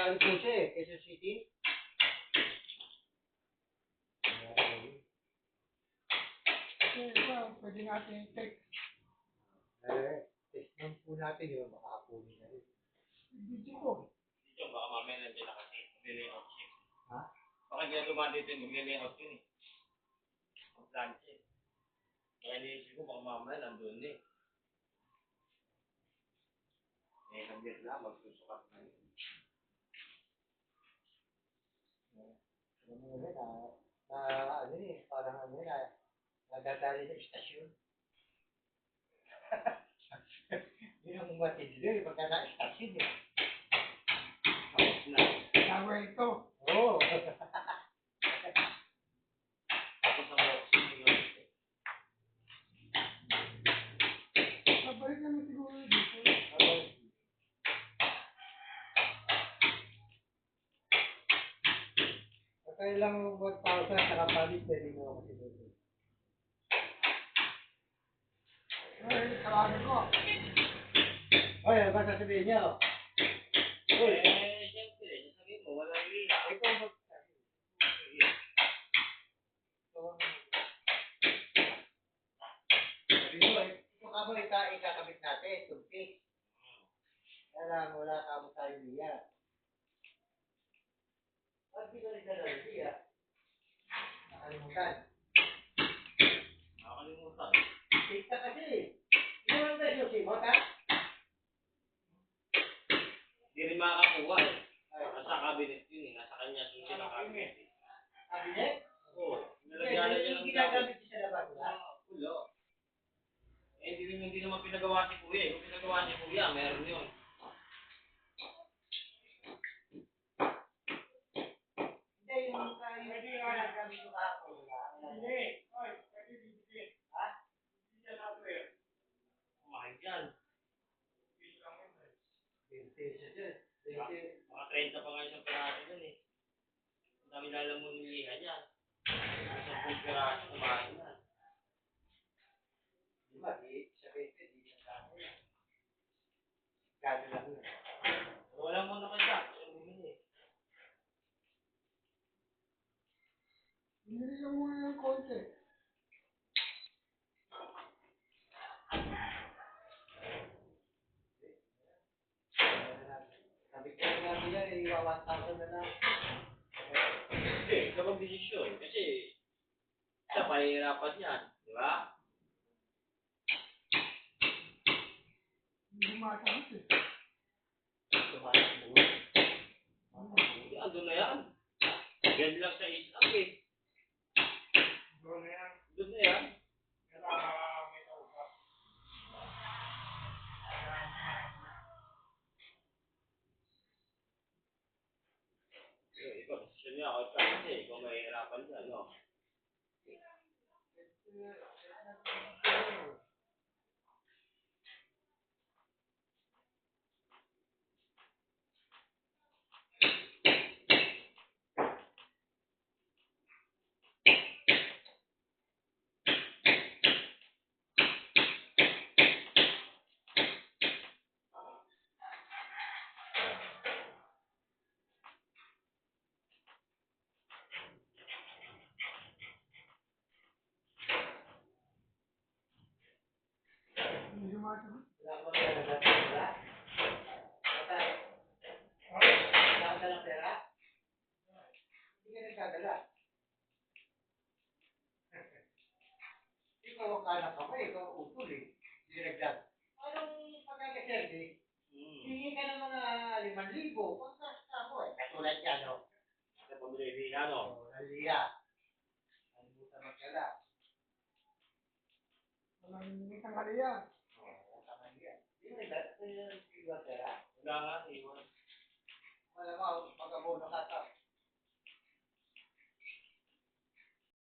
ano po siya eh, Quezon City. Pwede natin text. Text lang po natin yun, makakapunin na rin. Video ko. Dito, baka mamaya nandiyan na kasi. Mag-layout siya. Ha? Baka kaya dumaan dito yung mag-layout yun eh. Mag-plan siya eh. Kaya niisip ko, baka mamaya nandun eh. Eh, saglit lang, magsusukat na yun. Ano yun, ano eh, parang ano yun, nagatali sa istasyon. Yun ang matindi eh, pagka na-istasyon eh. Tapos na. Tawa ito. Oo. Tapos ang boxing yun. Babalik naman siguro dito. Kaya lang 1,000 saka palit, pwede mo ako siguro. Ay, tawagan ko. Oy, ano ba sasabihin niya? Uy, Siyempre, sasabihin mo, wala yun. ikaw ba? Sabi mo, ito ka ba ikakabit natin, toothpaste? Kaya lang, wala ka mo tayo niya. Ba't di ka rin dala niya? Nakalimutan. Nakakalimutan. Kita kasi. Hindi mo lang tayo susimot, ha? Hindi rin makakakuha eh. Nasa cabinet yun eh. Nasa kanya susi ng cabinet eh. Kabinet? Oo. Hindi, Nilagyan niya yung ng ginagamit niya sa labas, wala? Pulo. Eh, hindi naman pinagawa si Kuya eh. Kung pinagawa si Kuya, meron yun. Hindi, yung ginagamit ko kahapon, wala? Hindi. Oy, pwede bibigyan. Ha? Bibigyan natin eh. Mahal yan. Bibigyan lang yun eh. 20 siya dyan. 20. Mga 30 pa nga isang piraso dun eh. Ang dami lalamunihan yan. Isang piraso, kumain yan. Di ba, sa 20, di siya kami. Gano'n lang yun. Wala mo na kaya. Yung bumili. Bumili lang muna ng konti. Sabi ko nga nila, iwa 1,000 na lang. Hindi, ikaw mag-desisyon. Kasi, siya pahihirapan yan. Di ba? Hindi masagot eh. Tumatakbo. Hindi, andun na yan. Yan lang sa isang eh. Doon na yan. Doon na yan. Kailangan may kausap. Ikaw, desisyon niya ako kasi ikaw mahihirapan dyan, no? Hindi masagot. Wala ka ba pera? Patay. Wala ka dalang pera? Hindi ka nagkagala. Ikaw ang kanak ka pa, ikaw ang utol eh. Hindi nagdag. Anong pagkakaserdi? Hingi ka ng mga 5,000. Pagkasta mo eh. Katulad yan, no? Sa pamilya, no? Naliya. Nalimutan magkala. Walang isang kaliya. Hindi mo nagdag. Hindi mo nagdag pera? Wala nga, iwan. Wala mo, pag-abono ka